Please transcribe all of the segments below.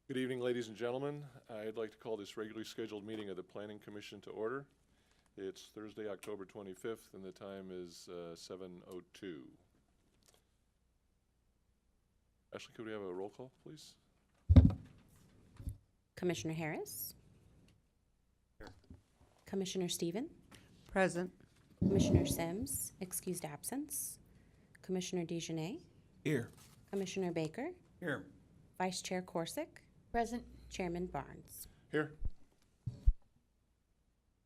Good evening, ladies and gentlemen. I'd like to call this regularly scheduled meeting of the Planning Commission to order. It's Thursday, October 25th, and the time is 7:02. Ashley, could we have a roll call, please? Commissioner Harris? Here. Commissioner Stephen? Present. Commissioner Sims, excused absence. Commissioner DeJournette? Here. Commissioner Baker? Here. Vice Chair Corsick? Present. Chairman Barnes? Here.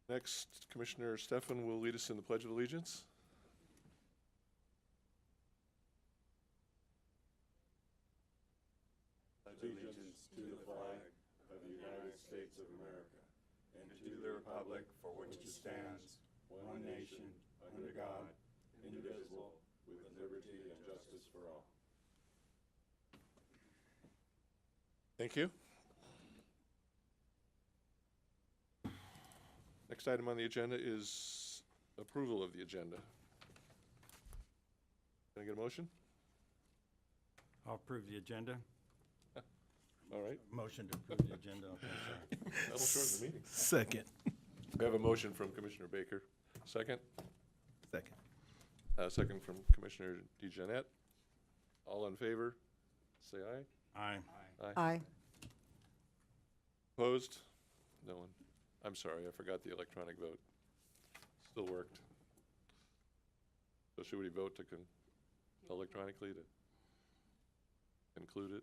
Next, Commissioner Stefan will lead us in the Pledge of Allegiance. Allegiance to the flag of the United States of America and to the republic for which it stands, one nation, under God, indivisible, with liberty and justice for all. Thank you. Next item on the agenda is approval of the agenda. Can I get a motion? I'll approve the agenda. All right, Motion to approve the agenda. Okay, sorry. that'll shorten the meeting. Second. We have a motion from Commissioner Baker. Second? Second. Second from Commissioner DeJournette. All in favor, say aye. Aye. Aye. Opposed? No one. I'm sorry, I forgot the electronic vote. Still worked. So should we vote to electronically to conclude it?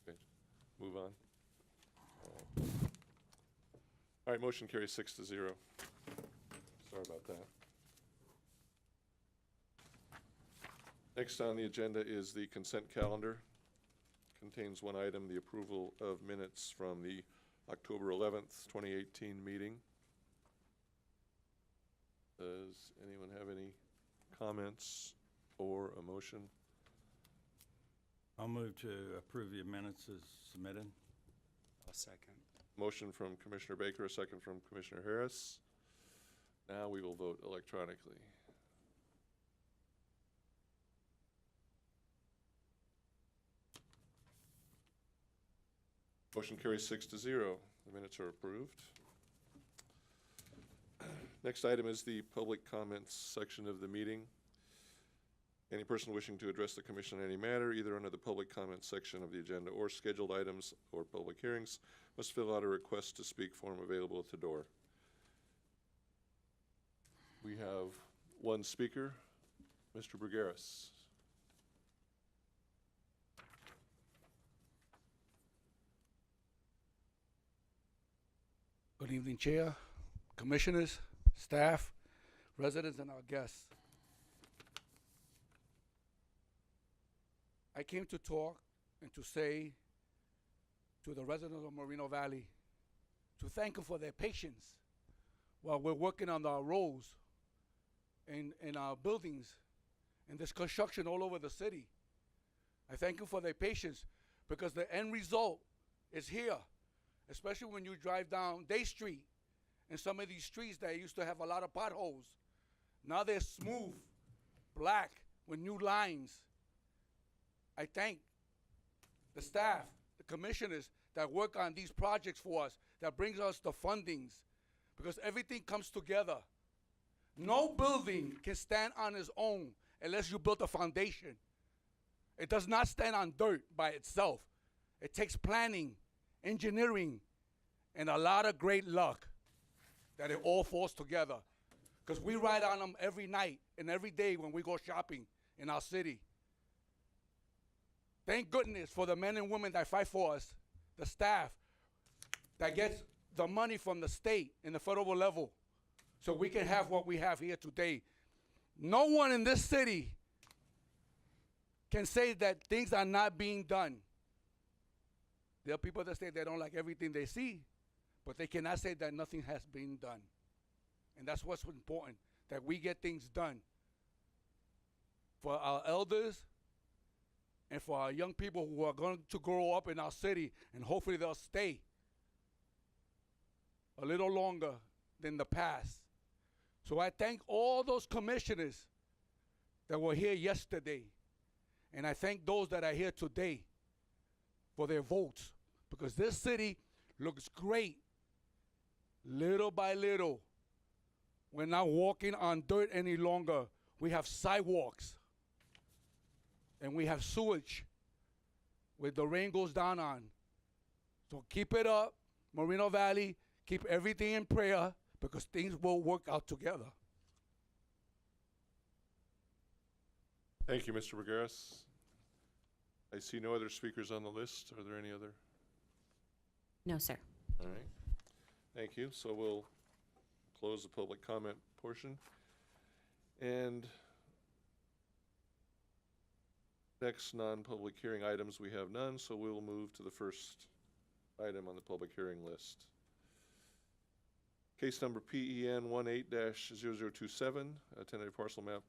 Okay, move on. All right, motion carries 6-0. Sorry about that. Next on the agenda is the consent calendar. Contains one item, the approval of minutes from the October 11th, 2018 meeting. Does anyone have any comments or a motion? I'll move to approve the minutes as submitted. A second. Motion from Commissioner Baker, a second from Commissioner Harris. Now we will vote electronically. Motion carries 6-0. The minutes are approved. Next item is the public comments section of the meeting. Any person wishing to address the commission on any matter, either under the public comments section of the agenda or scheduled items or public hearings, must fill out a request to speak form available at the door. We have one speaker, Mr. Brugueras. Good evening, Chair, Commissioners, staff, residents, and our guests. I came to talk and to say to the residents of Moreno Valley to thank them for their patience while we're working on our roads and our buildings and this construction all over the city. I thank them for their patience because the end result is here. Especially when you drive down Day Street and some of these streets that used to have a lot of potholes. Now they're smooth, black, with new lines. I thank the staff, the commissioners that work on these projects for us, that brings us the fundings, because everything comes together. No building can stand on its own unless you build a foundation. It does not stand on dirt by itself. It takes planning, engineering, and a lot of great luck that it all falls together. Because we ride on them every night and every day when we go shopping in our city. Thank goodness for the men and women that fight for us, the staff that gets the money from the state and the federal level so we can have what we have here today. No one in this city can say that things are not being done. There are people that say they don't like everything they see, but they cannot say that nothing has been done. And that's what's important, that we get things done for our elders and for our young people who are going to grow up in our city, and hopefully they'll stay a little longer than the past. So I thank all those commissioners that were here yesterday, and I thank those that are here today for their votes, because this city looks great little by little. We're not walking on dirt any longer. We have sidewalks, and we have sewage where the rain goes down on. So keep it up, Moreno Valley. Keep everything in prayer, because things will work out together. Thank you, Mr. Regaras. I see no other speakers on the list. Are there any other? No, sir. All right. Thank you. So we'll close the public comment portion. And next non-public hearing items, we have none, so we will move to the first item on the public hearing list. Case number PEN 18-0027, a tentative parcel map,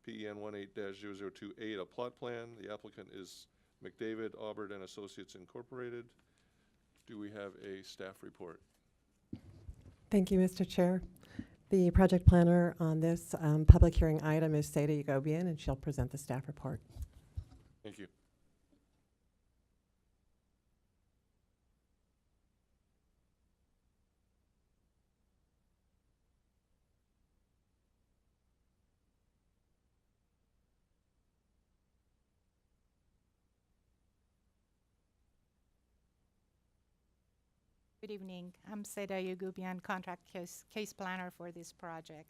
PEN 18-0028, a plot plan. The applicant is McDavid, Aubert and Associates Incorporated. Do we have a staff report? Thank you, Mr. Chair. The project planner on this public hearing item is Seda Yagobian, and she'll present the staff report. Thank you. Good evening. I'm Seda Yagubian, contract case planner for this project.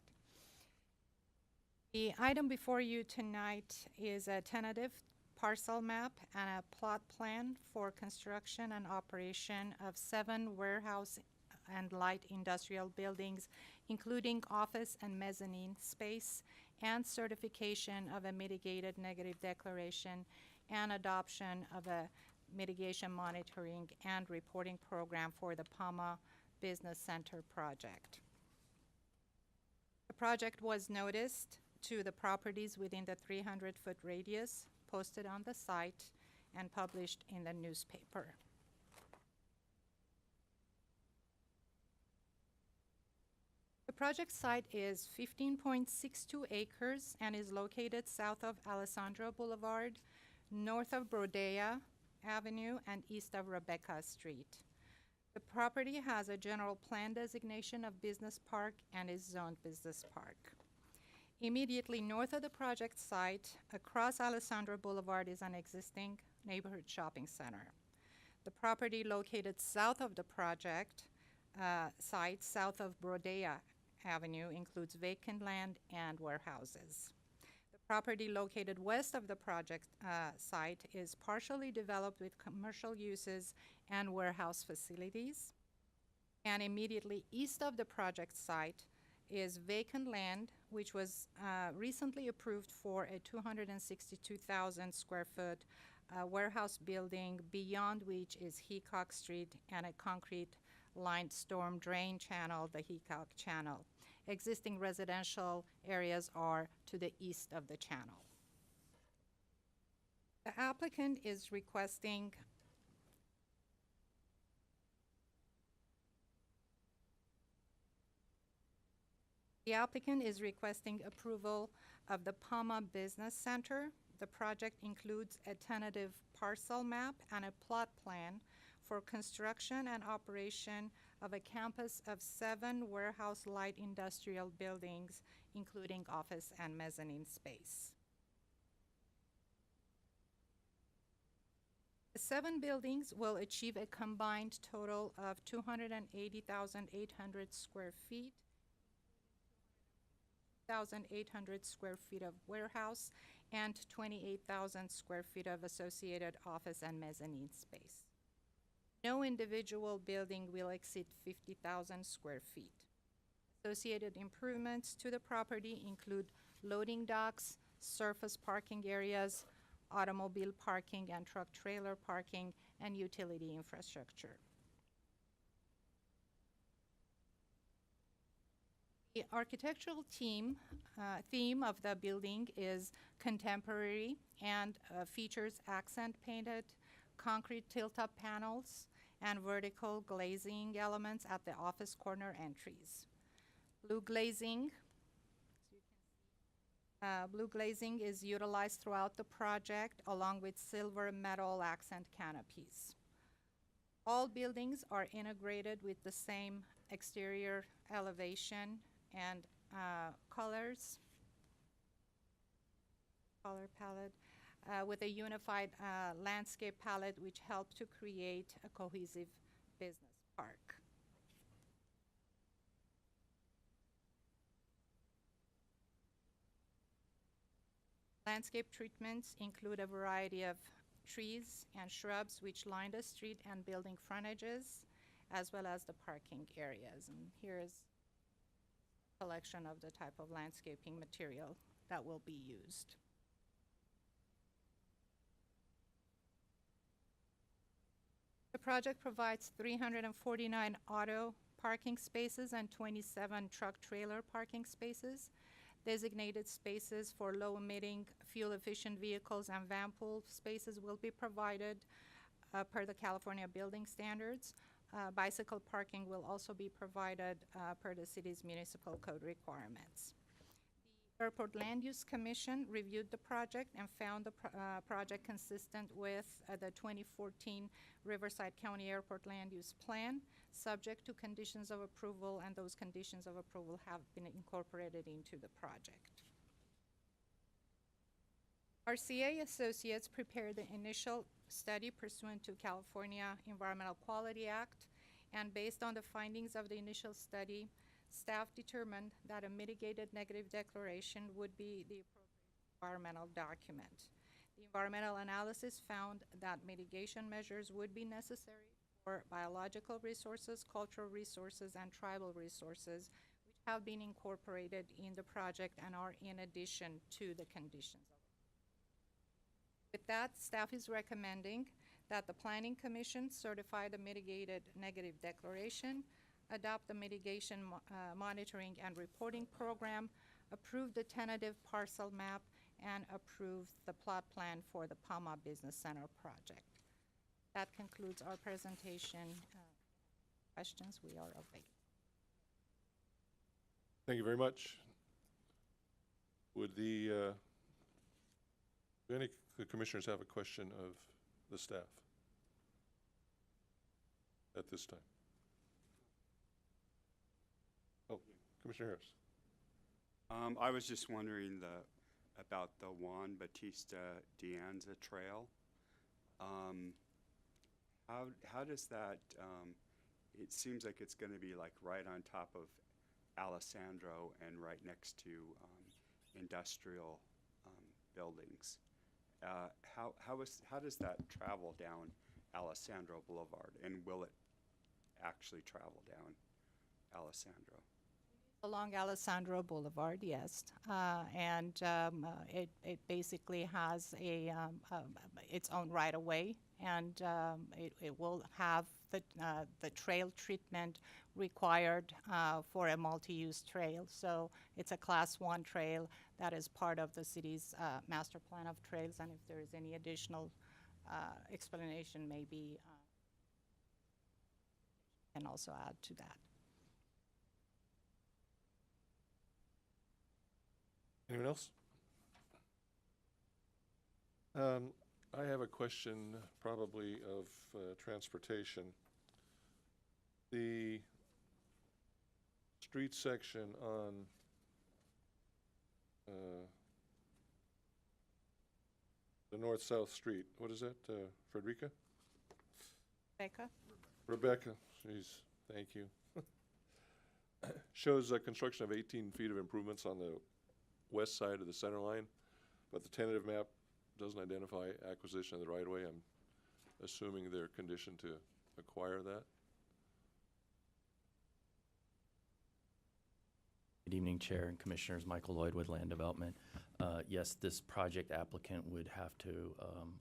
The item before you tonight is a tentative parcel map and a plot plan for construction and operation of 7 warehouse and light industrial buildings, including office and mezzanine space, and certification of a mitigated negative declaration and adoption of a mitigation monitoring and reporting program for the Palma Business Center project. The project was noticed to the properties within the 300-foot radius, posted on the site, and published in the newspaper. The project site is 15.62 acres and is located south of Alessandro Boulevard, north of Brodea Avenue, and east of Rebecca Street. The property has a general plan designation of business park and is zoned business park. Immediately north of the project site, across Alessandro Boulevard, is an existing neighborhood shopping center. The property located south of the project site, south of Brodea Avenue, includes vacant land and warehouses. Property located west of the project site is partially developed with commercial uses and warehouse facilities. And immediately east of the project site is vacant land, which was recently approved for a 262,000 square foot warehouse building, beyond which is Heacock Street and a concrete lined storm drain channel, the Heacock Channel. Existing residential areas are to the east of the channel. The applicant is requesting approval of the Palma Business Center. The project includes a tentative parcel map and a plot plan for construction and operation of a campus of 7 warehouse light industrial buildings, including office and mezzanine space. The 7 buildings will achieve a combined total of 280,800 square feet, 1,800 square feet of warehouse, and 28,000 square feet of associated office and mezzanine space. No individual building will exceed 50,000 square feet. Associated improvements to the property include loading docks, surface parking areas, automobile parking and truck trailer parking, and utility infrastructure. The architectural theme of the building is contemporary and features accent painted concrete tilt-up panels and vertical glazing elements at the office corner entries. Blue glazing Blue glazing is utilized throughout the project along with silver metal accent canopies. All buildings are integrated with the same exterior elevation and color palette, with a unified landscape palette which help to create a cohesive business park. Landscape treatments include a variety of trees and shrubs which line the street and building frontages, as well as the parking areas. And here is a collection of the type of landscaping material that will be used. The project provides 349 auto parking spaces and 27 truck trailer parking spaces. Designated spaces for low-emitting, fuel-efficient vehicles and van pool spaces will be provided per the California building standards. Bicycle parking will also be provided per the city's municipal code requirements. The Airport Land Use Commission reviewed the project and found the project consistent with the 2014 Riverside County Airport Land Use Plan, subject to conditions of approval, and those conditions of approval have been incorporated into the project. RCA Associates prepared the initial study pursuant to California Environmental Quality Act, and based on the findings of the initial study, staff determined that a mitigated negative declaration would be the appropriate environmental document. The environmental analysis found that mitigation measures would be necessary for biological resources, cultural resources, and tribal resources, which have been incorporated in the project and are in addition to the conditions. With that, staff is recommending that the Planning Commission certify the mitigated negative declaration, adopt the mitigation monitoring and reporting program, approve the tentative parcel map, and approve the plot plan for the Palma Business Center project. That concludes our presentation. Questions, we are available. Thank you very much. Would do any of the commissioners have a question of the staff at this time? Oh, Commissioner Harris. I was just wondering about the Juan Batista de Anza Trail. How does that, it seems like it's going to be like right on top of Alessandro and right next to industrial buildings. How does that travel down Alessandro Boulevard, and will it actually travel down Alessandro? Along Alessandro Boulevard, yes, and it basically has its own right-of-way, and it will have the trail treatment required for a multi-use trail. So it's a Class 1 trail that is part of the city's master plan of trails, and if there is any additional explanation, maybe can also add to that. Anyone else? I have a question probably of transportation. The street section on the north-south street, what is that, Frederica? Becca? Rebecca, jeez, thank you. Shows a construction of 18 feet of improvements on the west side of the center line, but the tentative map doesn't identify acquisition of the right-of-way. I'm assuming they're conditioned to acquire that. Good evening, Chair and Commissioners. Michael Lloyd with Land Development. Yes, this project applicant would have to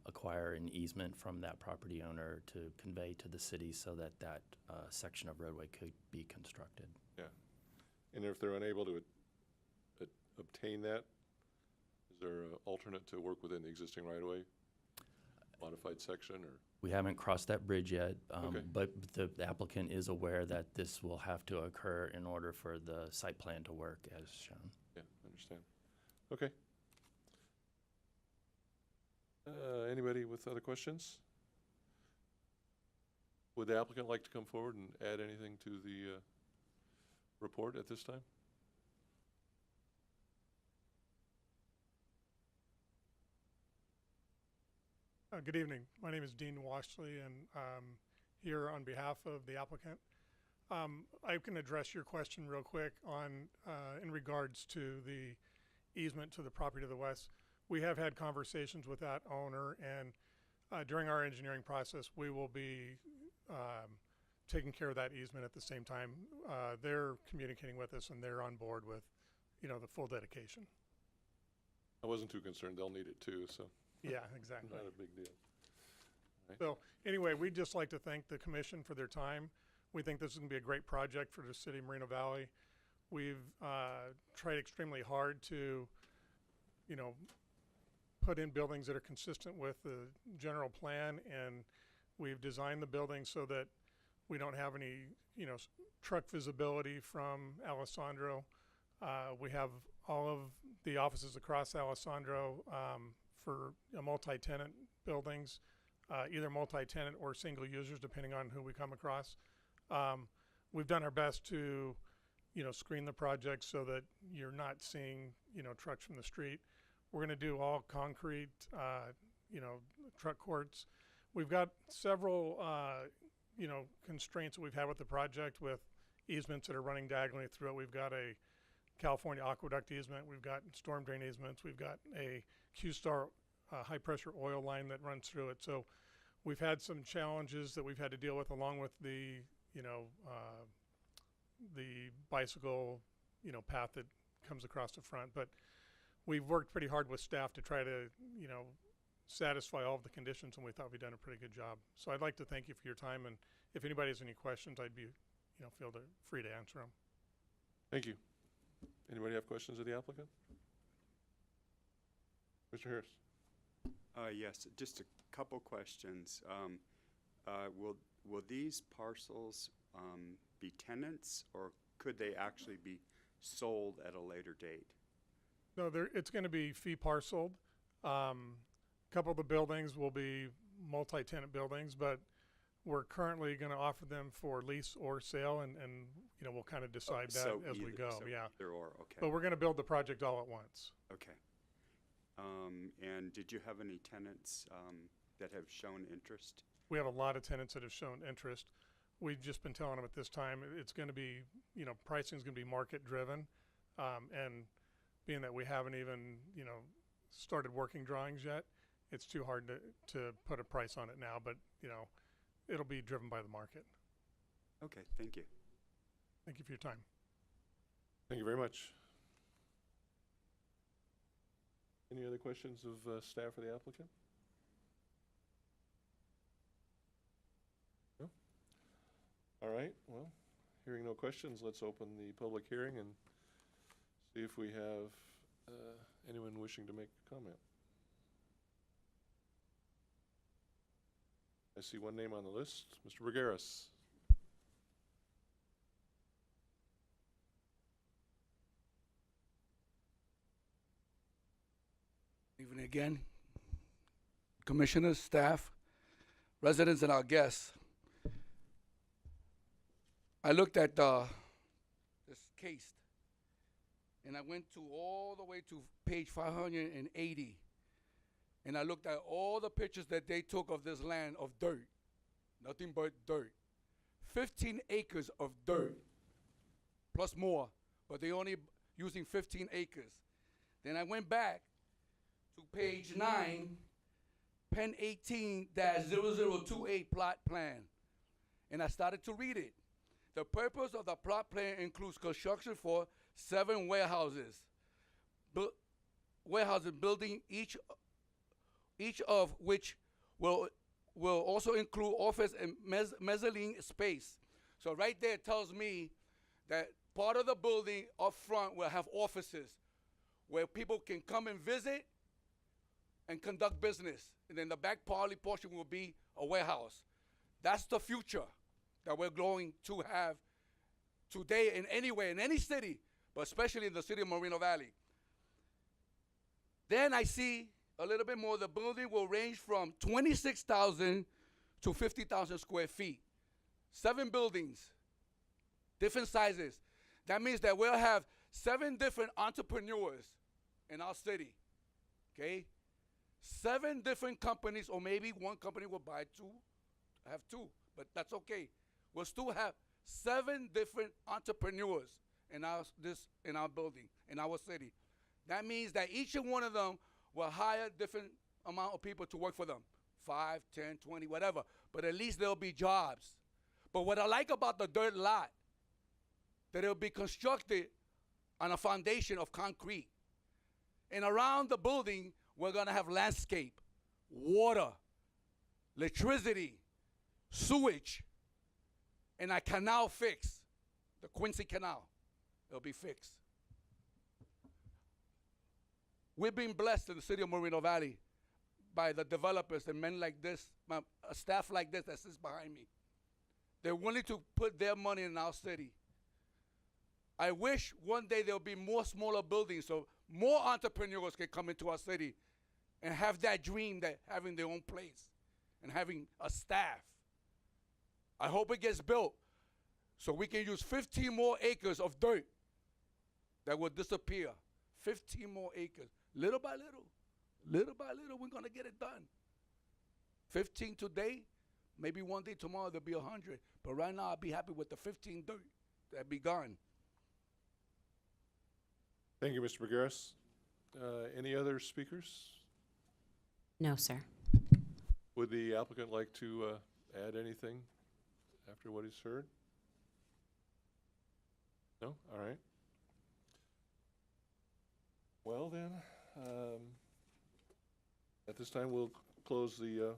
acquire an easement from that property owner to convey to the city so that that section of roadway could be constructed. Yeah. And if they're unable to obtain that, is there an alternate to work within the existing right-of-way? Modified section, or? We haven't crossed that bridge yet, Okay. but the applicant is aware that this will have to occur in order for the site plan to work as shown. Yeah, I understand. Okay, Anybody with other questions? Would the applicant like to come forward and add anything to the report at this time? Good evening. My name is Dean Washley, and here on behalf of the applicant. I can address your question real quick on in regards to the easement to the property to the west. We have had conversations with that owner, and during our engineering process, we will be taking care of that easement at the same time. They're communicating with us, and they're on board with, the full dedication. I wasn't too concerned. They'll need it too, so Yeah, exactly. not a big deal. So anyway, we'd just like to thank the commission for their time. We think this is going to be a great project for the city of Moreno Valley. We've tried extremely hard to, put in buildings that are consistent with the general plan, and we've designed the building so that we don't have any, truck visibility from Alessandro. We have all of the offices across Alessandro for multi-tenant buildings, either multi-tenant or single users, depending on who we come across. We've done our best to, screen the project so that you're not seeing, trucks from the street. We're going to do all concrete, truck courts. We've got several, constraints that we've had with the project with easements that are running diagonally through it. We've got a California aqueduct easement. We've got storm drain easements. We've got a Q-Star high pressure oil line that runs through it. So we've had some challenges that we've had to deal with, along with the, the bicycle, path that comes across the front. But we've worked pretty hard with staff to try to, satisfy all of the conditions, and we thought we'd done a pretty good job. So I'd like to thank you for your time, and if anybody has any questions, I'd be, feel free to answer them. Thank you. Anybody have questions of the applicant? Mr. Harris? Yes, just a couple questions. Will these parcels be tenants, or could they actually be sold at a later date? No, it's going to be fee parceled. Couple of the buildings will be multi-tenant buildings, but we're currently going to offer them for lease or sale, and we'll kind of decide that So as we either- go. so Yeah, Either or, okay. but we're going to build the project all at once. Okay. And did you have any tenants that have shown interest? We have a lot of tenants that have shown interest. We've just been telling them at this time it's going to be, pricing is going to be market driven, and being that we haven't even, started working drawings yet, it's too hard to put a price on it now. But it'll be driven by the market. Okay, thank you. Thank you for your time. Thank you very much. Any other questions of staff or the applicant? No? All right, well, hearing no questions, let's open the public hearing and see if we have anyone wishing to make a comment. I see one name on the list, Mr. Bergeras. Evening again, commissioners, staff, residents, and our guests. I looked at this case, and I went to all the way to page 580, and I looked at all the pictures that they took of this land of dirt, nothing but dirt. 15 acres of dirt, plus more, but they only using 15 acres. Then I went back to page 9, pen 18-0028 plot plan. And I started to read it. The purpose of the plot plan includes construction for 7 warehouses. Warehouses building each of which will also include office and mezzanine space. So right there it tells me that part of the building up front will have offices where people can come and visit and conduct business. And then the back portion will be a warehouse. That's the future that we're going to have today and anywhere, in any city, but especially in the city of Moreno Valley. Then I see a little bit more. The building will range from 26,000 to 50,000 square feet. 7 buildings, different sizes. That means that we'll have 7 different entrepreneurs in our city, okay? 7 different companies, or maybe one company will buy 2, have 2, but that's okay. We'll still have 7 different entrepreneurs in our building, in our city. That means that each and one of them will hire different amount of people to work for them, 5, 10, 20, whatever. But at least there'll be jobs. But what I like about the dirt lot, that it'll be constructed on a foundation of concrete. And around the building, we're gonna have landscape, water, electricity, sewage, and a canal fix, the Quincy Canal. It'll be fixed. We've been blessed in the city of Moreno Valley by the developers and men like this, a staff like this that sits behind me. They're willing to put their money in our city. I wish one day there'll be more smaller buildings so more entrepreneurs can come into our city and have that dream that having their own place and having a staff. I hope it gets built so we can use 15 more acres of dirt that will disappear. 15 more acres. Little by little, we're gonna get it done. 15 today, maybe one day tomorrow there'll be 100. But right now I'll be happy with the 15 dirt that'll be gone. Thank you, Mr. Bergares. Any other speakers? No, sir. Would the applicant like to add anything after what he's heard? No? All right. Well then, at this time, we'll close the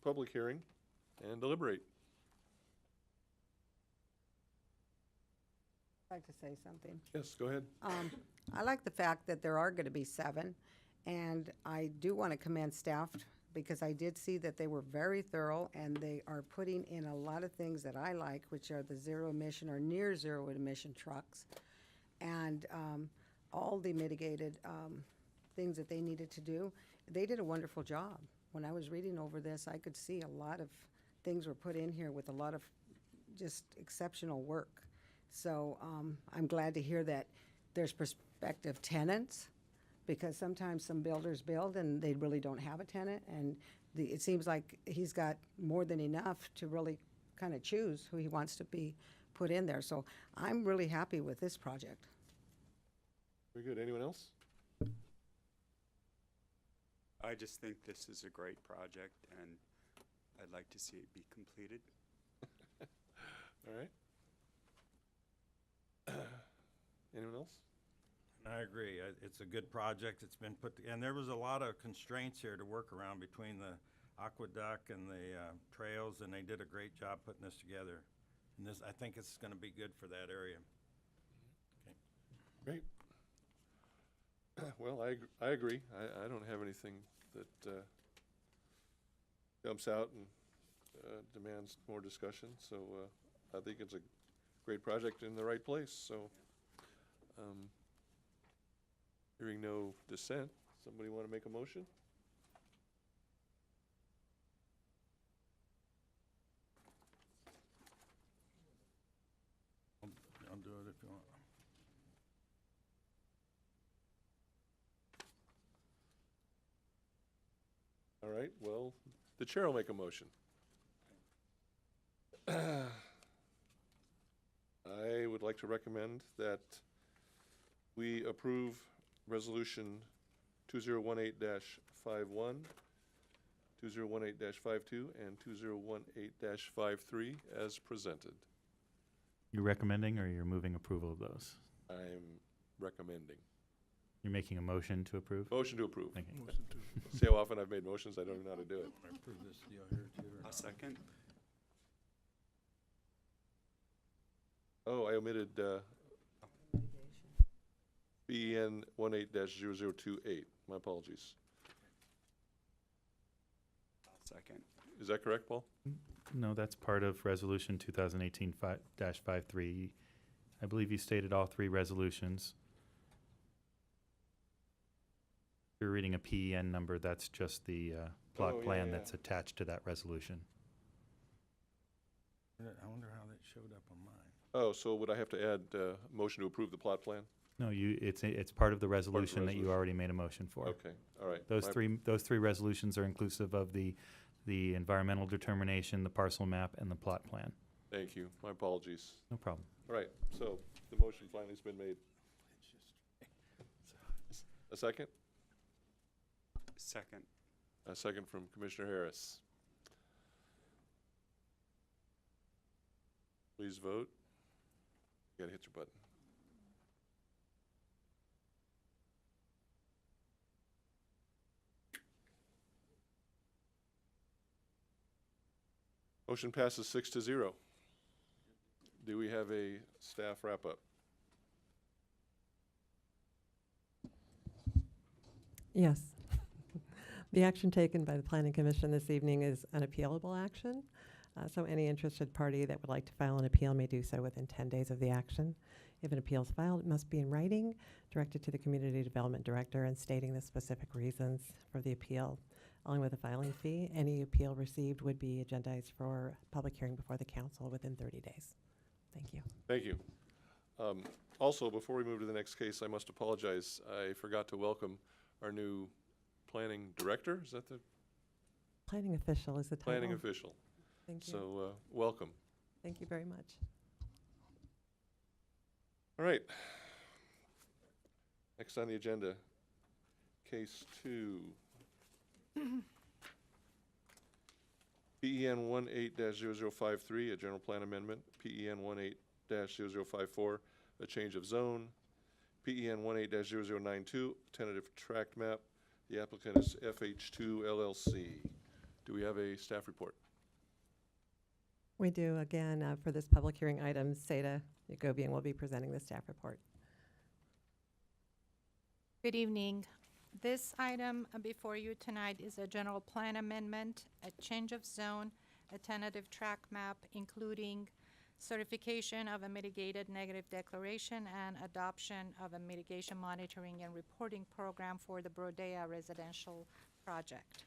public hearing and deliberate. I'd like to say something. Yes, go ahead. I like the fact that there are going to be 7, and I do want to commend staff because I did see that they were very thorough and they are putting in a lot of things that I like, which are the zero emission or near zero emission trucks, and all the mitigated things that they needed to do. They did a wonderful job. When I was reading over this, I could see a lot of things were put in here with a lot of just exceptional work. So I'm glad to hear that there's prospective tenants, because sometimes some builders build and they really don't have a tenant, and it seems like he's got more than enough to really kind of choose who he wants to be put in there. So I'm really happy with this project. Very good. Anyone else? I just think this is a great project, and I'd like to see it be completed. All right. Anyone else? I agree. It's a good project. It's been put, and there was a lot of constraints here to work around between the aqueduct and the trails, and they did a great job putting this together. And this, I think it's going to be good for that area. Great. Well, I agree. I don't have anything that jumps out and demands more discussion. So I think it's a great project in the right place. So hearing no dissent, somebody want to make a motion? I'll do it if you want. All right, well, the chair will make a motion. I would like to recommend that we approve Resolution 2018-51, 2018-52, and 2018-53 as presented. You're recommending, or you're moving approval of those? I'm recommending. You're making a motion to approve? Motion to approve. Thank you. See how often I've made motions, I don't even know how to do it. I approve this deal here too. or A not? second. Oh, I omitted BN 18-0028. My apologies. Second. Is that correct, Paul? No, that's part of Resolution 2018-53. I believe you stated all 3 resolutions. You're reading a PEN number, that's just the Oh, plot yeah, plan yeah. that's attached to that resolution. I wonder how that showed up on mine. Oh, so would I have to add motion to approve the plot plan? No, it's part of the resolution that you resolution. already made a motion for. Okay, all right. Those My- three resolutions are inclusive of the environmental determination, the parcel map, and the plot plan. Thank you. My apologies. No problem. All right, so the motion finally's been made. A second? Second. A second from Commissioner Harris. Please vote. You gotta hit your button. Motion passes 6-0. Do we have a staff wrap-up? Yes. The action taken by the Planning Commission this evening is an appealable action. So any interested party that would like to file an appeal may do so within 10 days of the action. If an appeal is filed, it must be in writing, directed to the Community Development Director, and stating the specific reasons for the appeal, along with a filing fee. Any appeal received would be agendized for public hearing before the council within 30 days. Thank you. Thank you. Also, before we move to the next case, I must apologize. I forgot to welcome our new planning director. Is that the Planning official is the title. planning official? Thank you. So, welcome. Thank you very much. All right. Next on the agenda, case 2. PEN 18-0053, a general plan amendment. PEN 18-0054, a change of zone. PEN 18-0092, tentative tract map. The applicant is FH2 LLC. Do we have a staff report? We do. Again, for this public hearing item, Seda Yagobian will be presenting the staff report. Good evening. This item before you tonight is a general plan amendment, a change of zone, a tentative tract map, including certification of a mitigated negative declaration and adoption of a mitigation monitoring and reporting program for the Brodea residential project.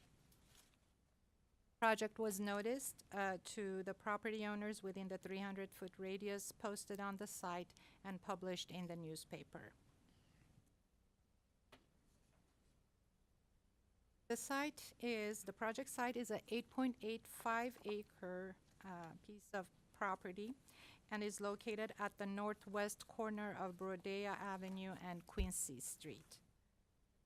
Project was noticed to the property owners within the 300-foot radius, posted on the site, and published in the newspaper. The project site is a 8.85 acre piece of property and is located at the northwest corner of Brodea Avenue and Quincy Street.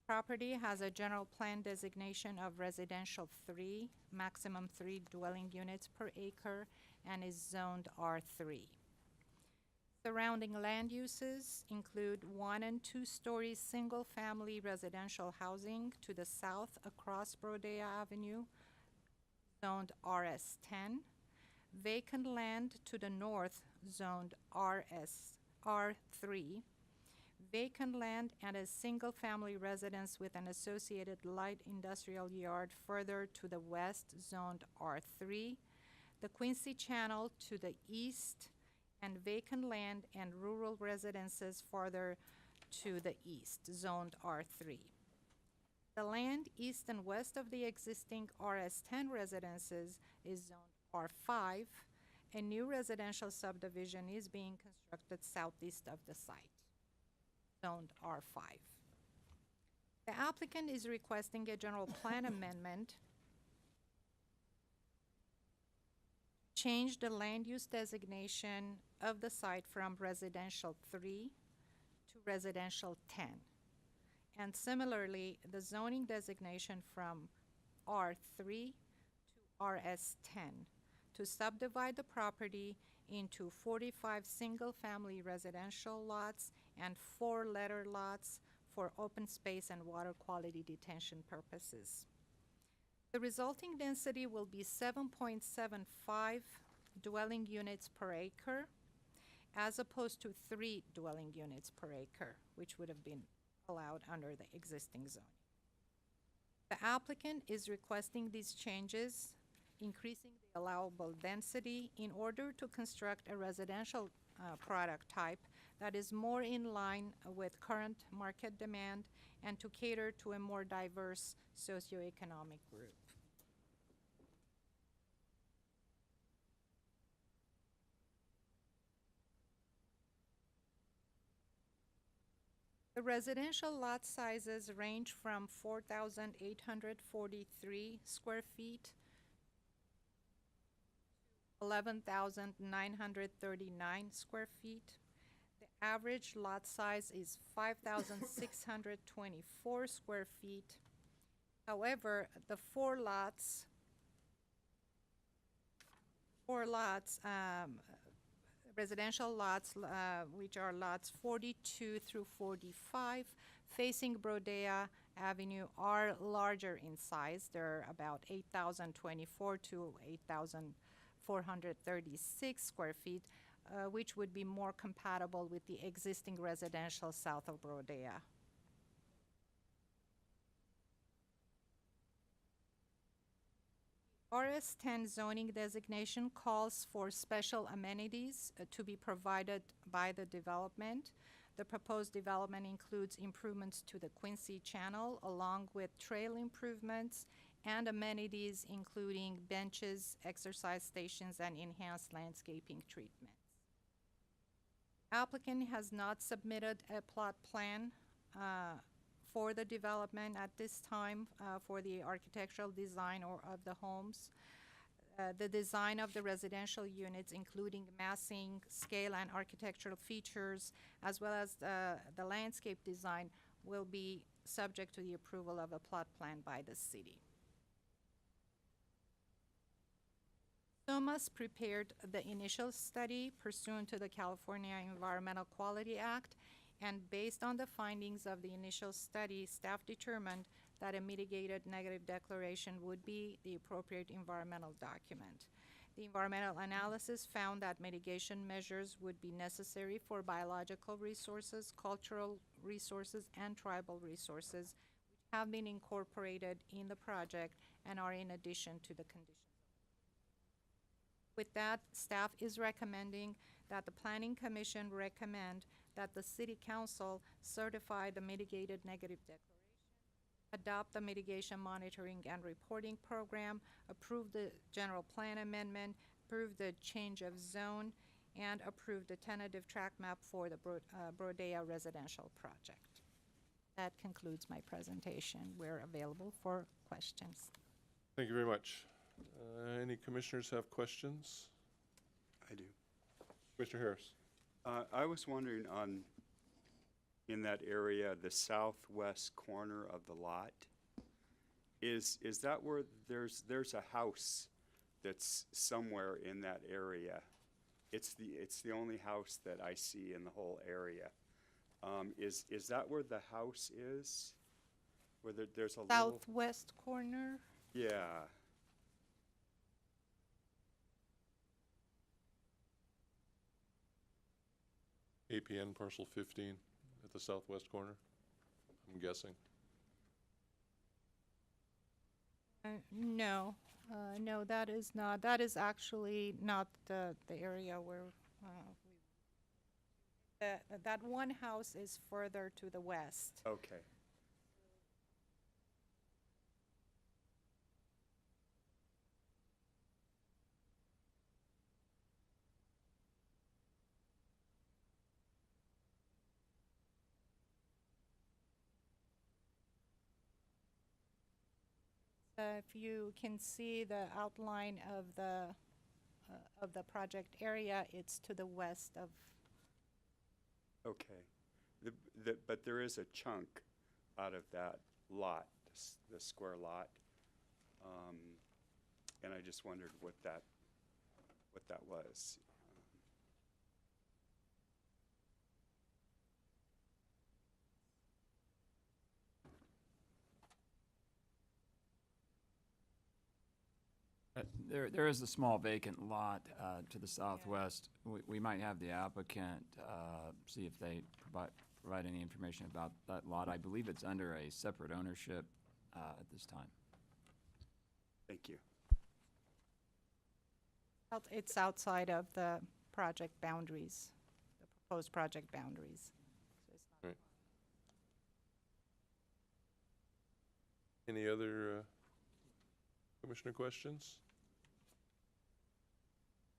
Property has a general plan designation of residential 3, maximum 3 dwelling units per acre, and is zoned R3. Surrounding land uses include 1- and 2-story single-family residential housing to the south across Brodea Avenue, zoned RS10. Vacant land to the north, zoned R3. Vacant land and a single-family residence with an associated light industrial yard further to the west, zoned R3. The Quincy Channel to the east, and vacant land and rural residences farther to the east, zoned R3. The land east and west of the existing RS10 residences is zoned R5. A new residential subdivision is being constructed southeast of the site, zoned R5. The applicant is requesting a general plan amendment, change the land use designation of the site from residential 3 to residential 10. And similarly, the zoning designation from R3 to RS10 to subdivide the property into 45 single-family residential lots and 4 letter lots for open space and water quality detention purposes. The resulting density will be 7.75 dwelling units per acre, as opposed to 3 dwelling units per acre, which would have been allowed under the existing zone. The applicant is requesting these changes, increasing the allowable density in order to construct a residential product type that is more in line with current market demand and to cater to a more diverse socioeconomic group. The residential lot sizes range from 4,843 square feet, 11,939 square feet. The average lot size is 5,624 square feet. However, the four lots, residential lots, which are lots 42 through 45, facing Brodea Avenue, are larger in size. They're about 8,024 to 8,436 square feet, which would be more compatible with the existing residential south of Brodea. RS10 zoning designation calls for special amenities to be provided by the development. The proposed development includes improvements to the Quincy Channel along with trail improvements and amenities including benches, exercise stations, and enhanced landscaping treatments. Applicant has not submitted a plot plan for the development at this time for the architectural design or of the homes. The design of the residential units, including massing, scale, and architectural features, as well as the landscape design, will be subject to the approval of a plot plan by the city. SOMAS prepared the initial study pursuant to the California Environmental Quality Act, and based on the findings of the initial study, staff determined that a mitigated negative declaration would be the appropriate environmental document. The environmental analysis found that mitigation measures would be necessary for biological resources, cultural resources, and tribal resources, which have been incorporated in the project and are in addition to the conditions. With that, staff is recommending that the Planning Commission recommend that the City Council certify the mitigated negative declaration, adopt the mitigation monitoring and reporting program, approve the general plan amendment, approve the change of zone, and approve the tentative track map for the Brodea residential project. That concludes my presentation. We're available for questions. Thank you very much. Any commissioners have questions? I do. Commissioner Harris. I was wondering in that area, the southwest corner of the lot, is that where there's a house that's somewhere in that area? It's the only house that I see in the whole area. Is that where the house is? Where there's a little, Southwest corner? yeah. APN parcel 15 at the southwest corner, I'm guessing. No, no, that is not. That is actually not the area where that one house is further to the west. Okay. If you can see the outline of the project area, it's to the west of. Okay. But there is a chunk out of that lot, the square lot. And I just wondered what that was. There is a small vacant lot to the southwest. We might have the applicant see if they provide any information about that lot. I believe it's under a separate ownership at this time. Thank you. It's outside of the project boundaries. proposed project boundaries. So it's not- Right. Any other commissioner questions?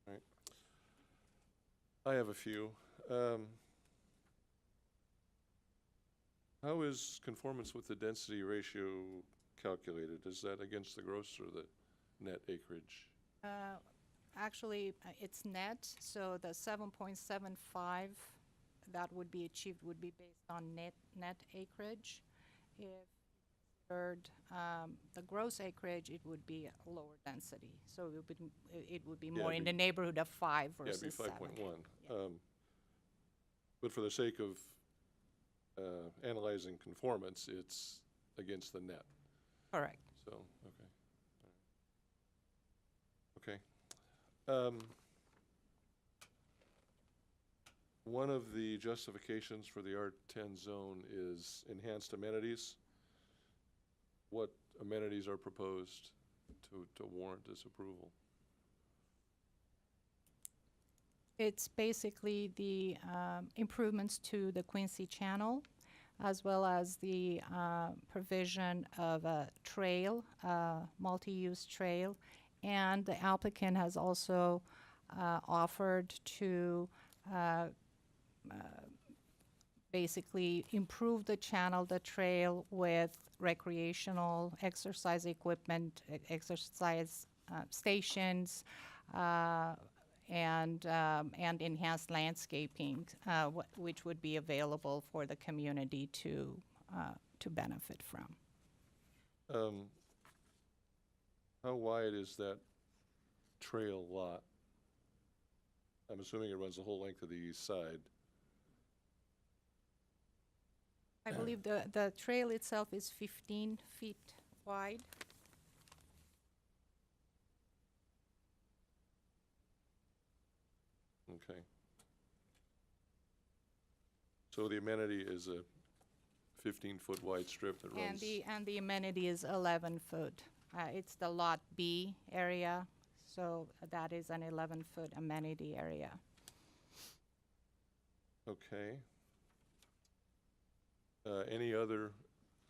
All right. I have a few. How is conformance with the density ratio calculated? Is that against the gross or the net acreage? Actually, it's net, so the 7.75 that would be achieved would be based on net acreage. If considered the gross acreage, it would be a lower density. So it would be more in the neighborhood of 5 Yeah, it'd be versus 7. 5.1. But for the sake of analyzing conformance, it's against the net, Correct. so, okay. Okay. One of the justifications for the R10 zone is enhanced amenities. What amenities are proposed to warrant this approval? It's basically the improvements to the Quincy Channel, as well as the provision of a trail, multi-use trail. And the applicant has also offered to basically improve the channel, the trail with recreational exercise equipment, exercise stations, and enhanced landscaping, which would be available for the community to benefit from. How wide is that trail lot? I'm assuming it runs the whole length of the east side. I believe the trail itself is 15 feet wide. Okay. So the amenity is a 15-foot wide strip that runs. And the amenity is 11 foot. It's the Lot B area, so that is an 11-foot amenity area. Okay. Any other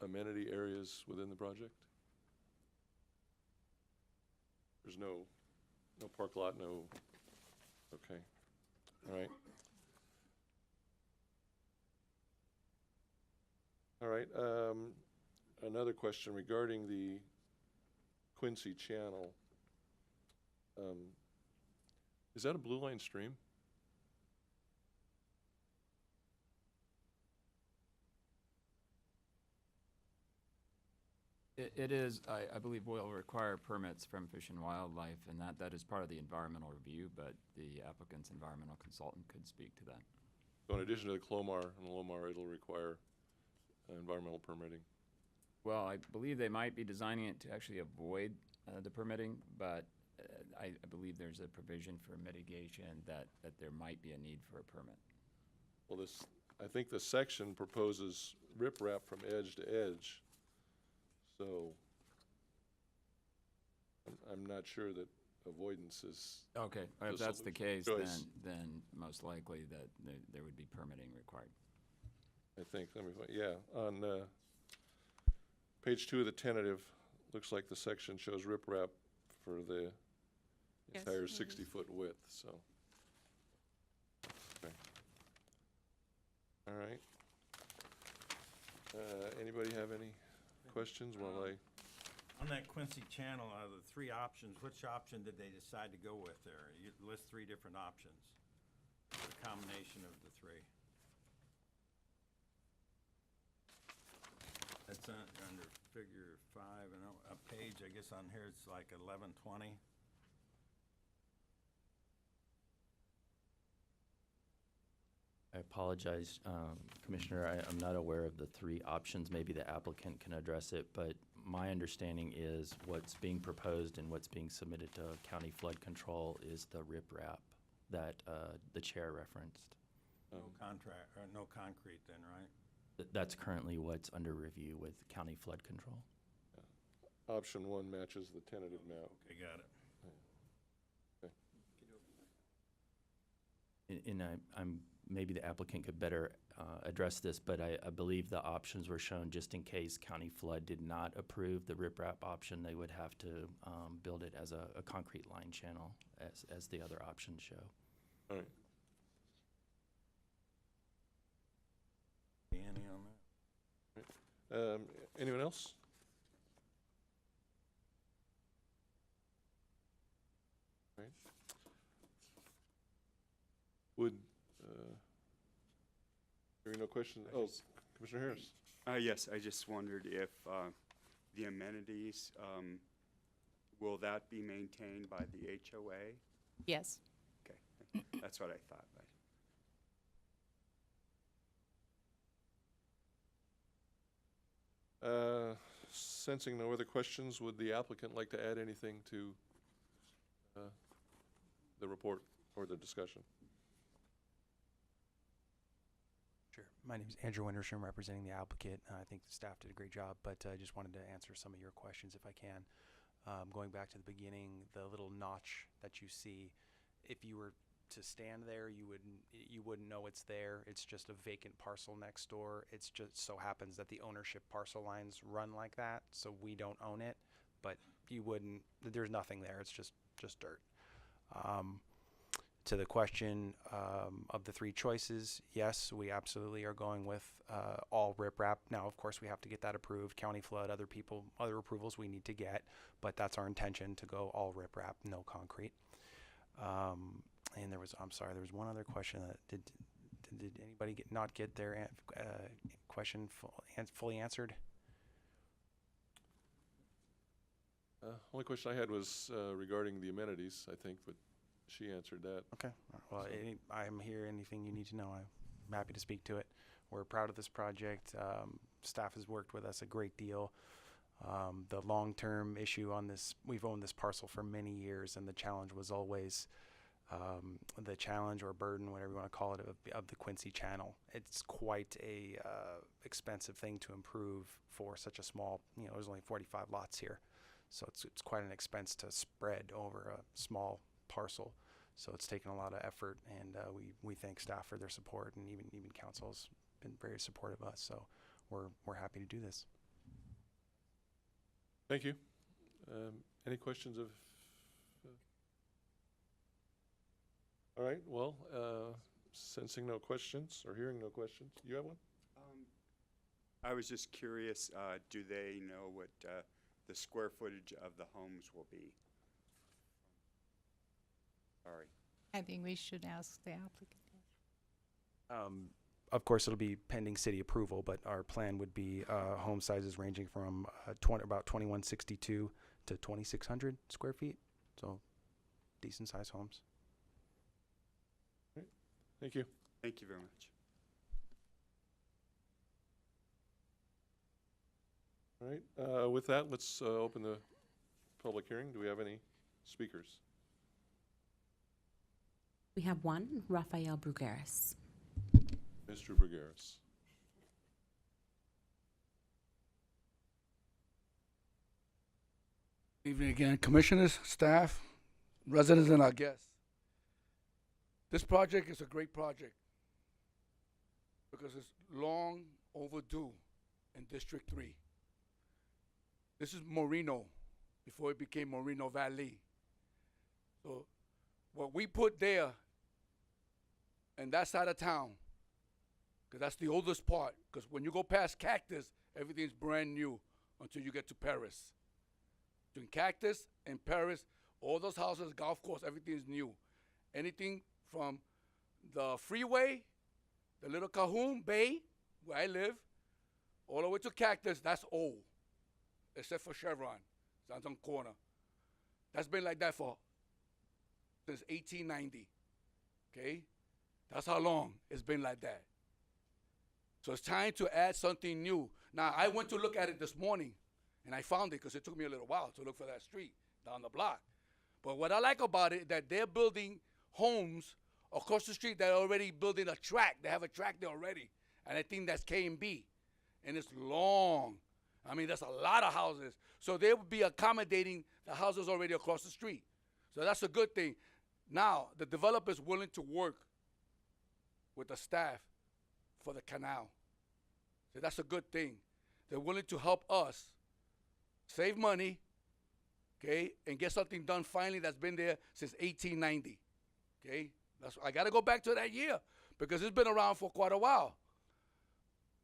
amenity areas within the project? There's no park lot, no, okay, all right. All right, another question regarding the Quincy Channel. Is that a blue line stream? It is, I believe will require permits from Fish and Wildlife, and that is part of the environmental review, but the applicant's environmental consultant could speak to that. So in addition to the Clomar and Lomar, it'll require environmental permitting? Well, I believe they might be designing it to actually avoid the permitting, but I believe there's a provision for mitigation that there might be a need for a permit. Well, I think the section proposes riprap from edge to edge. So I'm not sure that avoidance is. Okay, the if that's the case, choice. then most likely that there would be permitting required. I think, let me find, yeah, on page 2 of the tentative, looks like the section shows riprap for the Yes, entire it is. 60-foot width, so. Okay. All right. Anybody have any questions while I, On that Quincy Channel, out of the 3 options, which option did they decide to go with there? You list 3 different options, the combination of the 3. That's under figure 5, and a page, I guess on here, it's like 1120. I apologize, Commissioner, I'm not aware of the 3 options. Maybe the applicant can address it, but my understanding is what's being proposed and what's being submitted to county flood control is the riprap that the chair referenced. No contract, or no concrete then, right? That's currently what's under review with county flood control. option 1 matches the tentative map. Okay, got it. And I'm maybe the applicant could better address this, but I believe the options were shown just in case County Flood did not approve the riprap option. They would have to build it as a concrete line channel, as the other options show. All right. Annie on that? Anyone else? Right. Would, hearing no questions, oh, Commissioner Harris. Yes, I just wondered if the amenities, will that be maintained by the HOA? Yes. Okay, that's what I thought. Sensing no other questions, would the applicant like to add anything to the report or the discussion? Sure. My name is Andrew Wintersham, representing the applicant. I think the staff did a great job, but I just wanted to answer some of your questions if I can. Going back to the beginning, the little notch that you see, if you were to stand there, you wouldn't know it's there. It's just a vacant parcel next door. It's just so happens that the ownership parcel lines run like that, so we don't own it, but you wouldn't, there's nothing there. It's just dirt. To the question of the three choices, yes, we absolutely are going with all riprap. Now, of course, we have to get that approved. County Flood, other approvals we need to get, but that's our intention, to go all riprap, no concrete. And there was one other question that did anybody not get their question fully answered? Only question I had was regarding the amenities, I think, but she answered that. Okay. Well, I'm here. Anything you need to know, I'm happy to speak to it. We're proud of this project. Staff has worked with us a great deal. The long-term issue on this, we've owned this parcel for many years, and the challenge was always the challenge or burden, whatever you want to call it, of the Quincy Channel. It's quite a expensive thing to improve for such a small, there's only 45 lots here. So it's quite an expense to spread over a small parcel. So it's taken a lot of effort, and we thank staff for their support, and even council's been very supportive of us. So we're happy to do this. Thank you. Any questions of? All right. Well, sensing no questions or hearing no questions, you have one? I was just curious, do they know what the square footage of the homes will be? Sorry. I think we should ask the applicant. Of course, it'll be pending city approval, but our plan would be home sizes ranging from about 2162 to 2600 square feet. So decent sized homes. Right. Thank you. Thank you very much. All right. With that, let's open the public hearing. Do we have any speakers? We have one, Rafael Brugueras. Mr. Brugueras. Evening again, commissioners, staff, residents, and our guests. This project is a great project because it's long overdue in District 3. This is Moreno before it became Moreno Valley. So what we put there in that side of town, because that's the oldest part, because when you go past Cactus, everything's brand new until you get to Paris. Between Cactus and Paris, all those houses, golf course, everything is new. Anything from the freeway, the little Cahoon Bay, where I live, all the way to Cactus, that's old, except for Chevron, Santon Corner. That's been like that since 1890, okay? That's how long it's been like that. So it's time to add something new. Now, I went to look at it this morning, and I found it because it took me a little while to look for that street down the block. But what I like about it, that they're building homes across the street that are already building a track. They have a track there already, and I think that's K&B, and it's long. I mean, there's a lot of houses. So they will be accommodating the houses already across the street. So that's a good thing. Now, the developer's willing to work with the staff for the canal. So that's a good thing. They're willing to help us save money, okay, and get something done finally that's been there since 1890, okay? I got to go back to that year because it's been around for quite a while.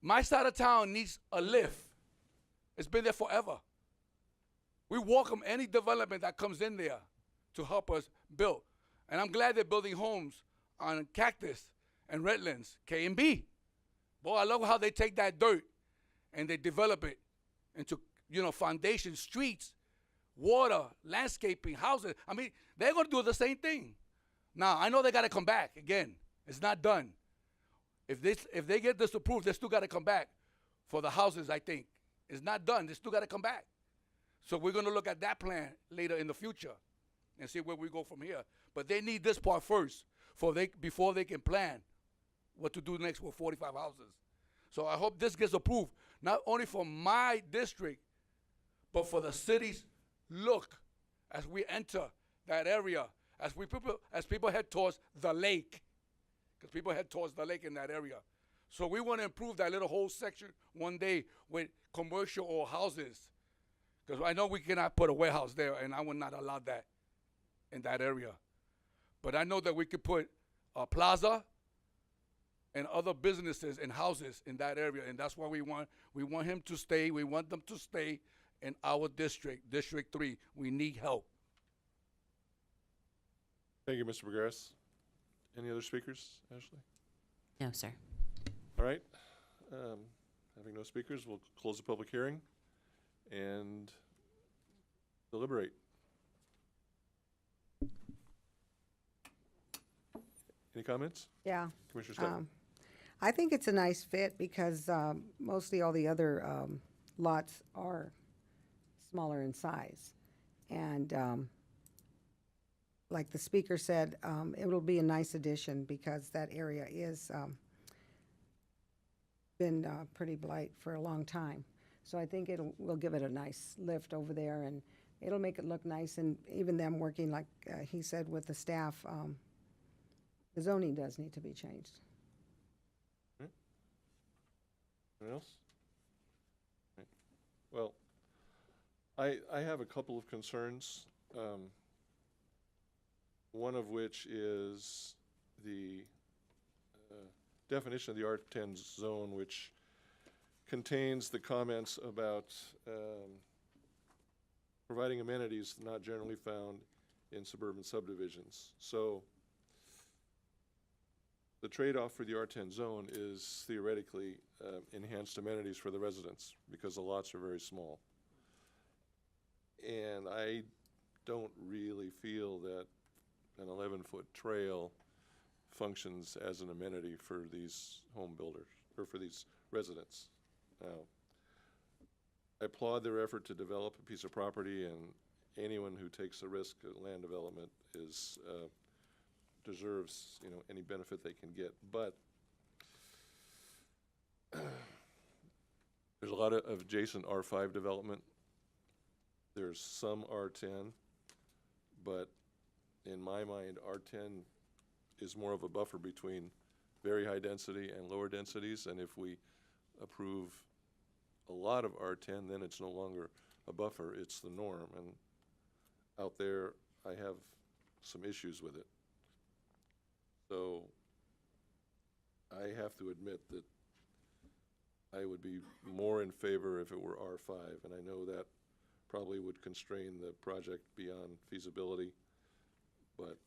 My side of town needs a lift. It's been there forever. We welcome any development that comes in there to help us build. And I'm glad they're building homes on Cactus and Redlands, K and B. Boy, I love how they take that dirt and they develop it into, foundation, streets, water, landscaping, houses. I mean, they're going to do the same thing. Now, I know they got to come back again. It's not done. If they get this approved, they still got to come back for the houses, I think. It's not done. They still got to come back. So we're going to look at that plan later in the future and see where we go from here. But they need this part first before they can plan what to do next with 45 houses. So I hope this gets approved, not only for my district, but for the city's look as we enter that area, as people head towards the lake, because people head towards the lake in that area. So we want to improve that little whole section one day with commercial or houses, because I know we cannot put a warehouse there, and I will not allow that in that area. But I know that we could put a plaza and other businesses and houses in that area, and that's why we want him to stay. We want them to stay in our district, District 3. We need help. Thank you, Mr. Bergares. Any other speakers, Ashley? No, sir. All right. Having no speakers, we'll close the public hearing and deliberate. Any comments? Yeah. Commissioner Scott? I think it's a nice fit because mostly all the other lots are smaller in size. And like the speaker said, it will be a nice addition because that area is been pretty blight for a long time. So I think we'll give it a nice lift over there, and it'll make it look nice. And even them working, like he said, with the staff, the zoning does need to be changed. Anyone else? Right. Well, I have a couple of concerns. One of which is the definition of the R10 zone, which contains the comments about providing amenities not generally found in suburban subdivisions. So the trade-off for the R10 zone is theoretically enhanced amenities for the residents because the lots are very small. And I don't really feel that an 11-foot trail functions as an amenity for these home builders, or for these residents. Now, I applaud their effort to develop a piece of property, and anyone who takes a risk at land development is deserves, any benefit they can get. But there's a lot of adjacent R5 development. There's some R10, but in my mind, R10 is more of a buffer between very high density and lower densities, and if we approve a lot of R10, then it's no longer a buffer, it's the norm, and out there, I have some issues with it. So I have to admit that I would be more in favor if it were R5, and I know that probably would constrain the project beyond feasibility, but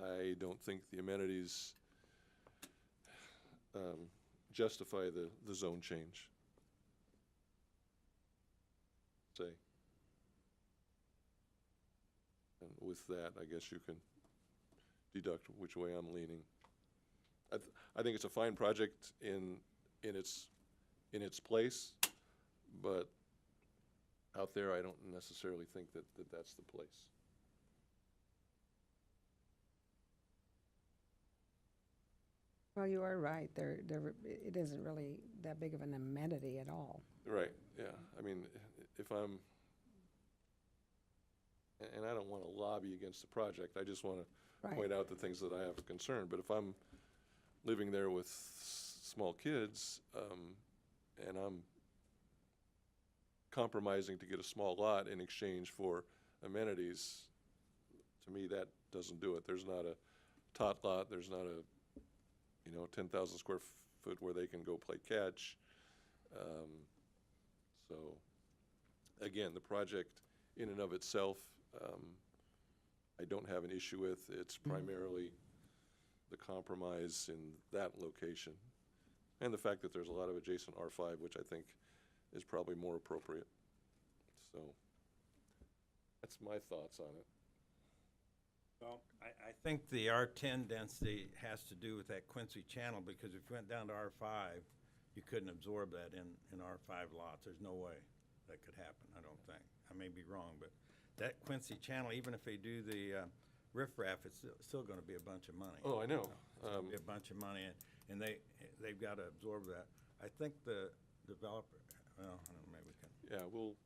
I don't think the amenities justify the zone change. Say. And with that, I guess you can deduct which way I'm leaning. I think it's a fine project in its place, but out there, I don't necessarily think that that's the place. Well, you are right. It isn't really that big of an amenity at all. Right, yeah. I mean, if I'm, and I don't want to lobby against the project, I just want to Right. point out the things that I have a concern. But if I'm living there with small kids, and I'm compromising to get a small lot in exchange for amenities, to me, that doesn't do it. There's not a tot lot, there's not a, 10,000 square foot where they can go play catch. So, again, the project in and of itself, I don't have an issue with. It's primarily the compromise in that location, and the fact that there's a lot of adjacent R5, which I think is probably more appropriate. So that's my thoughts on it. Well, I think the R10 density has to do with that Quincy channel, because if you went down to R5, you couldn't absorb that in R5 lots. There's no way that could happen, I don't think. I may be wrong, but that Quincy channel, even if they do the riffraff, it's still going to be a bunch of money. Oh, I know. It's going to be a bunch of money, and they've got to absorb that. I think the developer, well, I don't know, maybe we can. Yeah, we'll.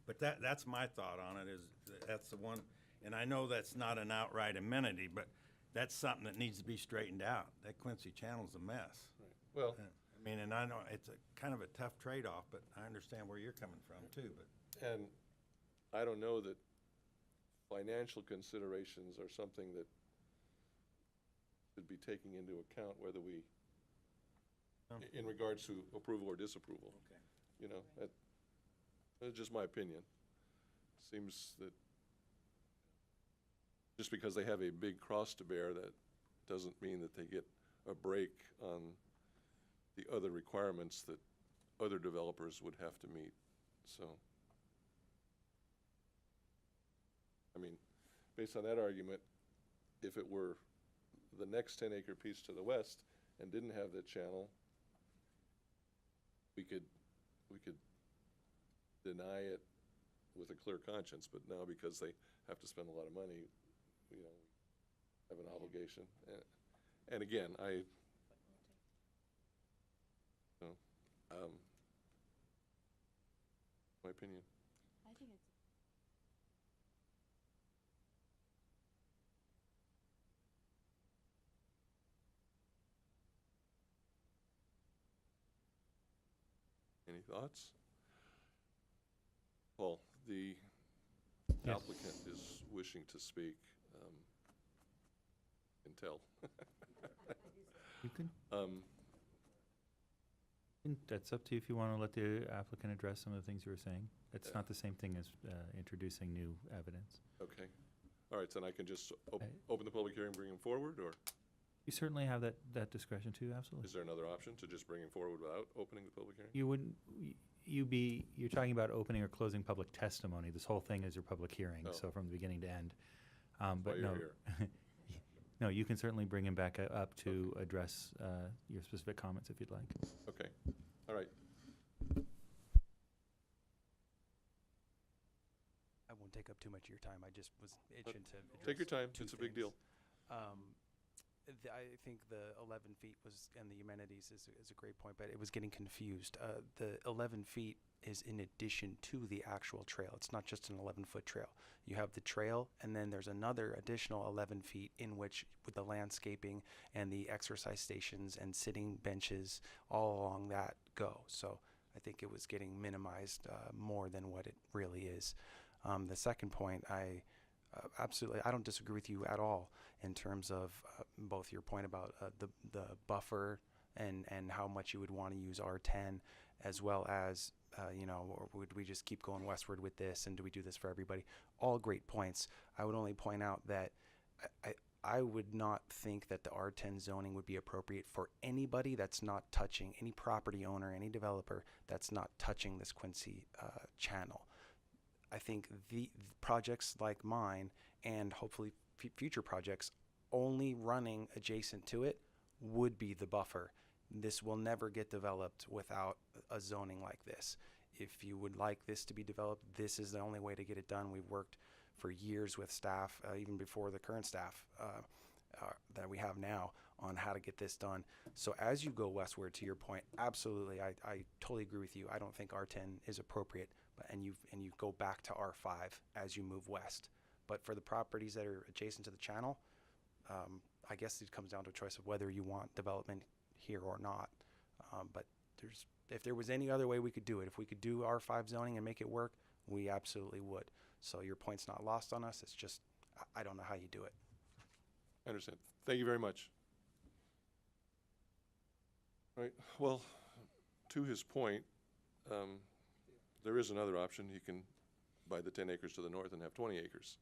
But that's my thought on it, is that's the one, and I know that's not an outright amenity, but that's something that needs to be straightened out. That Quincy channel's a mess. Right. Well, I mean, and I know it's a kind of a tough trade-off, but I understand where you're coming from too, but. and I don't know that financial considerations are something that should be taking into account whether we, in regards to approval or disapproval. Okay. That's just my opinion. Seems that just because they have a big cross to bear, that doesn't mean that they get a break on the other requirements that other developers would have to meet. So, I mean, based on that argument, if it were the next 10-acre piece to the west and didn't have that channel, we could deny it with a clear conscience, but now because they have to spend a lot of money, have an obligation. And again, my opinion. I think it's Any thoughts? Paul, the Yes. applicant is wishing to speak. Can tell. You can, Um, that's up to you if you want to let the applicant address some of the things you were saying. It's Yeah. not the same thing as introducing new evidence. Okay. All right, then I can just I- open the public hearing, bring him forward, or You certainly have that discretion too, absolutely. is there another option to just bring him forward without opening the public hearing? You wouldn't, you're talking about opening or closing public testimony. This whole thing is your public hearing, Oh. so from the beginning to end. Why But you're no, here. no, you can certainly bring him back up to address your specific comments if you'd like. Okay, all right. I won't take up too much of your time. I just was itching to Take your address time, two it's a big things. deal. I think the 11 feet was, and the amenities is a great point, but it was getting confused. The 11 feet is in addition to the actual trail. It's not just an 11-foot trail. You have the trail, and then there's another additional 11 feet in which, with the landscaping and the exercise stations and sitting benches all along that go. So I think it was getting minimized more than what it really is. The second point, absolutely, I don't disagree with you at all in terms of both your point about the buffer and how much you would want to use R10, as well as, or would we just keep going westward with this, and do we do this for everybody? All great points. I would only point out that I would not think that the R10 zoning would be appropriate for anybody that's not touching, any property owner, any developer that's not touching this Quincy channel. I think the projects like mine, and hopefully future projects only running adjacent to it, would be the buffer. This will never get developed without a zoning like this. If you would like this to be developed, this is the only way to get it done. We've worked for years with staff, even before the current staff that we have now, on how to get this done. So as you go westward, to your point, absolutely, I totally agree with you. I don't think R10 is appropriate, and you go back to R5 as you move west. But for the properties that are adjacent to the channel, I guess it comes down to a choice of whether you want development here or not. But if there was any other way we could do it, if we could do R5 zoning and make it work, we absolutely would. So your point's not lost on us. It's just, I don't know how you do it. I understand. Thank you very much. All right, well, to his point, there is another option. He can buy the 10 acres to the north and have 20 acres.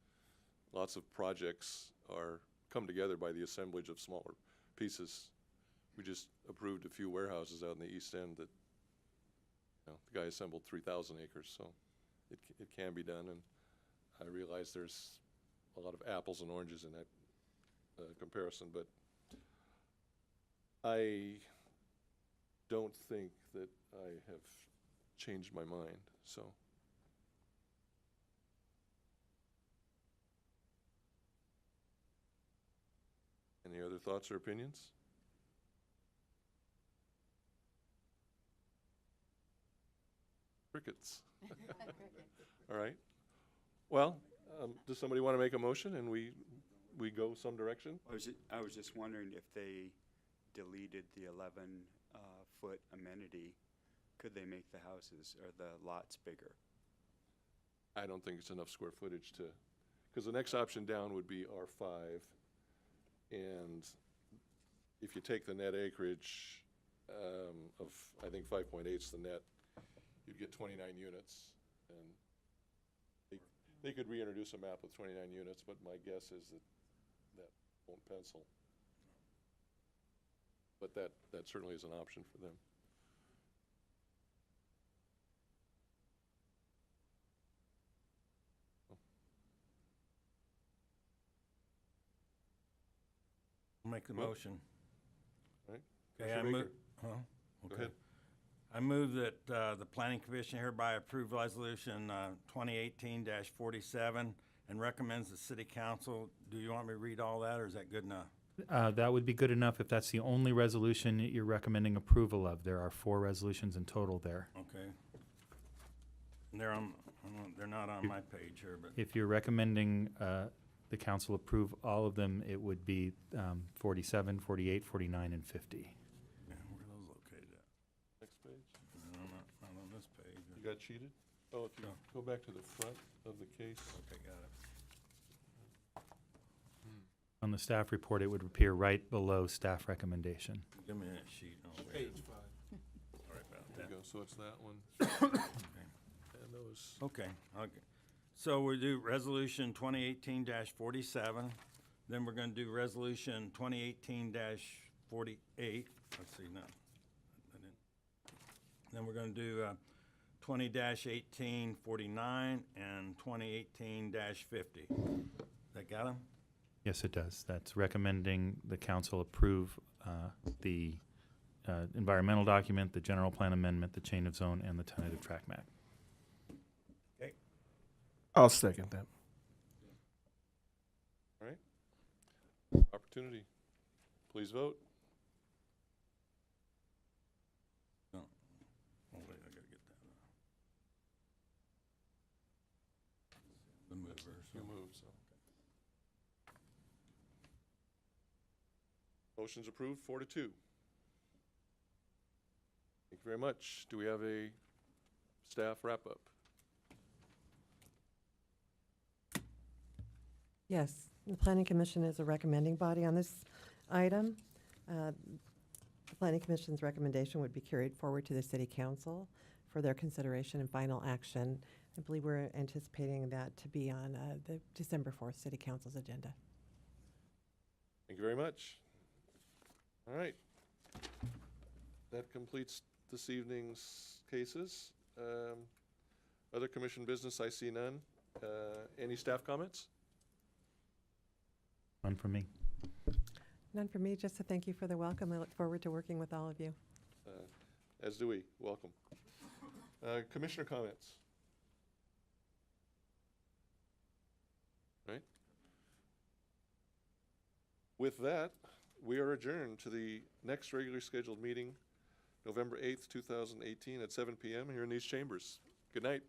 Lots of projects come together by the assemblage of smaller pieces. We just approved a few warehouses out in the east end that, the guy assembled 3,000 acres, so it can be done, and I realize there's a lot of apples and oranges in that comparison, but I don't think that I have changed my mind, so. Any other thoughts or opinions? Crickets. All right. Well, does somebody want to make a motion and we go some direction? I was just wondering if they deleted the 11-foot amenity, could they make the houses or the lots bigger? I don't think it's enough square footage to, because the next option down would be R5. And if you take the net acreage of, I think 5.8 is the net, you'd get 29 units. And they could reintroduce a map with 29 units, but my guess is that won't pencil. But that certainly is an option for them. Make the Well, motion. all right. Okay, Commissioner Baker. Huh? Go Okay. ahead. I move that the Planning Commission hereby approve Resolution 2018-47 and recommends the City Council. Do you want me to read all that, or is that good enough? That would be good enough if that's the only resolution you're recommending approval of. There are 4 resolutions in total there. Okay. And they're not on my page here, but If you're recommending the council approve all of them, it would be 47, 48, 49, and 50. yeah, where are those located at? Next page. No, not on this page. You got cheated? Oh, if you No. go back to the front of the case. Okay, got it. On the staff report, it would appear right below staff recommendation. Give me that sheet. I'll wait. Page 5. Sorry about There that. you go, so it's that one. Okay. And those, Okay. So we do Resolution 2018-47, then we're gonna do Resolution 2018-48. Let's see, no. I didn't. Then we're gonna do 20-1849 and 2018-50. That got them? Yes, it does. That's recommending the council approve the environmental document, the general plan amendment, the change of zone, and the tentative track map. I'll second that. all right. Opportunity. Please vote. No. Oh, wait, I gotta get that. The mover, so. You moved, so. Motion's approved, 4-2. Thank you very much. Do we have a staff wrap-up? Yes, the Planning Commission is a recommending body on this item. The Planning Commission's recommendation would be carried forward to the City Council for their consideration and final action. I believe we're anticipating that to be on the December 4th City Council's agenda. Thank you very much. All right. That completes this evening's cases. Other commission business, I see none. Any staff comments? None from me. None for me, just to thank you for the welcome. I look forward to working with all of you. As do we. Welcome. Commissioner comments? Right. With that, we are adjourned to the next regularly scheduled meeting, November 8th, 2018 at 7 p.m. here in these chambers. Good night.